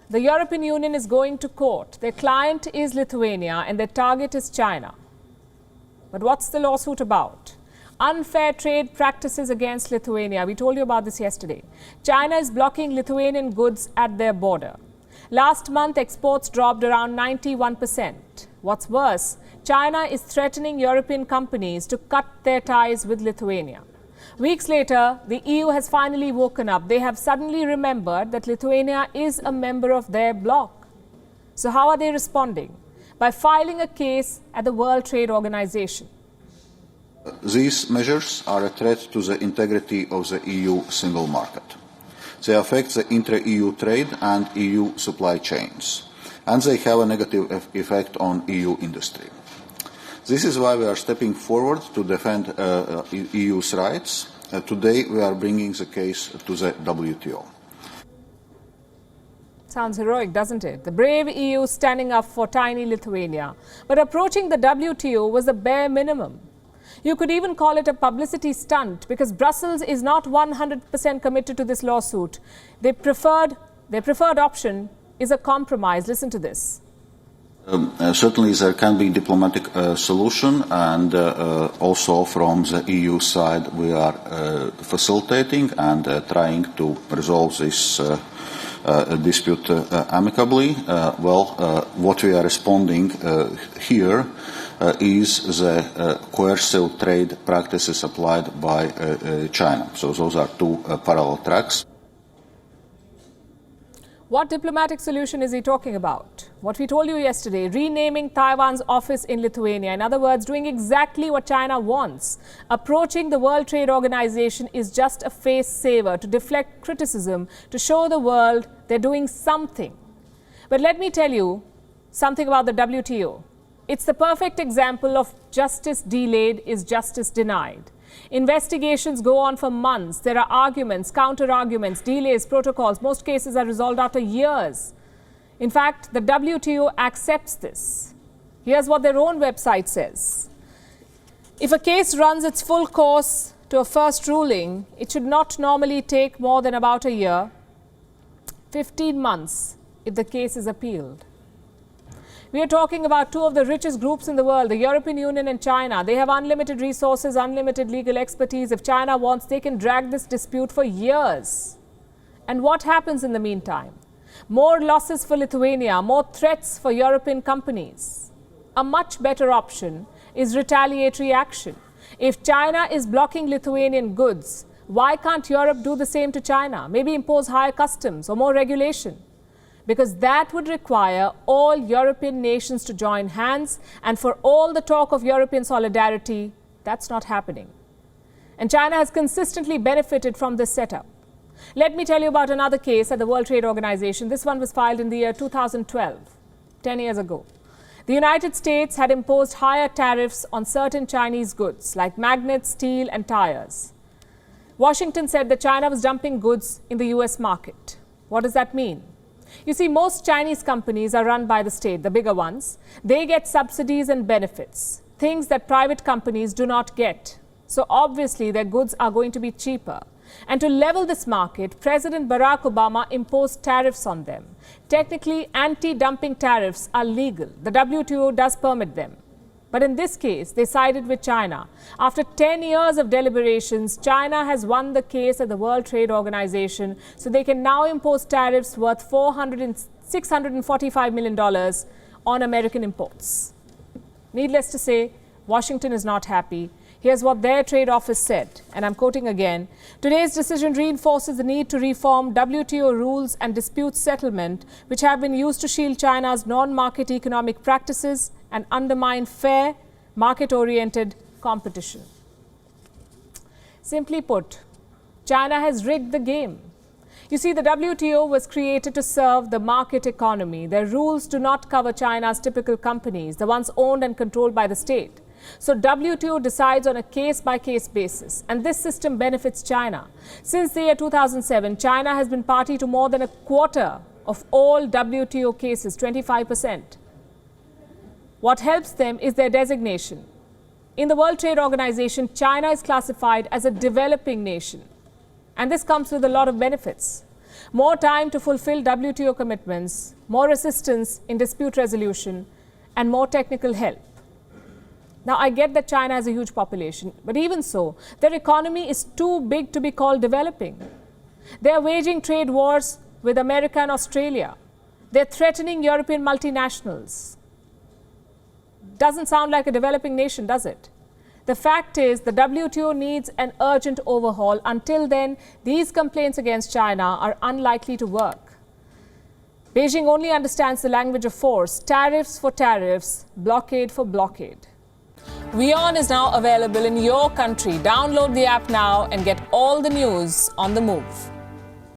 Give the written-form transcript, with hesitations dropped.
The European Union is going to court. Their client is Lithuania and their target is China. But what's the lawsuit about? Unfair trade practices against Lithuania. We told you about this yesterday. China is blocking Lithuanian goods at their border. Last month, exports dropped around 91%. What's worse, China is threatening European companies to cut their ties with Lithuania. Weeks later, the EU has finally woken up. They have suddenly remembered that Lithuania is a member of their bloc. So how are they responding? By filing a case at the World Trade Organization. These measures are a threat to the integrity of the EU single market. They affect the intra-EU trade and EU supply chains, and they have a negative effect on EU industry. This is why we are stepping forward to defend EU's rights. Today we are bringing the case to the WTO. Sounds heroic, doesn't it? The brave EU standing up for tiny Lithuania. But approaching the WTO was the bare minimum. You could even call it a publicity stunt because Brussels is not 100% committed to this lawsuit. Their preferred option is a compromise. Listen to this. Certainly there can be diplomatic solution, and also from the EU side we are facilitating and trying to resolve this dispute amicably. What we are responding here is the coercive trade practices applied by China. So those are two parallel tracks. What diplomatic solution is he talking about? What we told you yesterday, renaming Taiwan's office in Lithuania. In other words, doing exactly what China wants. Approaching the World Trade Organization is just a face saver to deflect criticism, to show the world they're doing something. But let me tell you something about the WTO. It's the perfect example of justice delayed is justice denied. Investigations go on for months. There are arguments, counter-arguments, delays, protocols. Most cases are resolved after years. In fact, the WTO accepts this. Here's what their own website says. If a case runs its full course to a first ruling, it should not normally take more than about a year, 15 months if the case is appealed. We are talking about two of the richest groups in the world, the European Union and China. They have unlimited resources, unlimited legal expertise. If China wants, they can drag this dispute for years. And what happens in the meantime? More losses for Lithuania, more threats for European companies. A much better option is retaliatory action. If China is blocking Lithuanian goods, why can't Europe do the same to China? Maybe impose higher customs or more regulation? Because that would require all European nations to join hands, and for all the talk of European solidarity, that's not happening. And China has consistently benefited from this setup. Let me tell you about another case at the World Trade Organization. This one was filed in the year 2012, 10 years ago. The United States had imposed higher tariffs on certain Chinese goods like magnets, steel, and tires. Washington said that China was dumping goods in the US market. What does that mean? You see, most Chinese companies are run by the state, the bigger ones. They get subsidies and benefits, things that private companies do not get. So obviously their goods are going to be cheaper. And to level this market, President Barack Obama imposed tariffs on them. Technically, anti-dumping tariffs are legal. The WTO does permit them. But in this case, they sided with China. After 10 years of deliberations, China has won the case at the World Trade Organization, so they can now impose tariffs worth $645 million on American imports. Needless to say, Washington is not happy. Here's what their trade office said, and I'm quoting again. Today's decision reinforces the need to reform WTO rules and dispute settlement, which have been used to shield China's non-market economic practices and undermine fair, market-oriented competition. Simply put, China has rigged the game. You see, the WTO was created to serve the market economy. Their rules do not cover China's typical companies, the ones owned and controlled by the state. So WTO decides on a case-by-case basis, and this system benefits China. Since the year 2007, China has been party to more than a quarter of all WTO cases, 25%. What helps them is their designation. In the World Trade Organization, China is classified as a developing nation. And this comes with a lot of benefits. more time to fulfill WTO commitments, more assistance in dispute resolution, and more technical help. Now, I get that China has a huge population, but even so, their economy is too big to be called developing. They are waging trade wars with America and Australia. They're threatening European multinationals. Doesn't sound like a developing nation, does it? The fact is, the WTO needs an urgent overhaul. Until then, these complaints against China are unlikely to work. Beijing only understands the language of force, tariffs for tariffs, blockade for blockade. WION is now available in your country. Download the app now and get all the news on the move.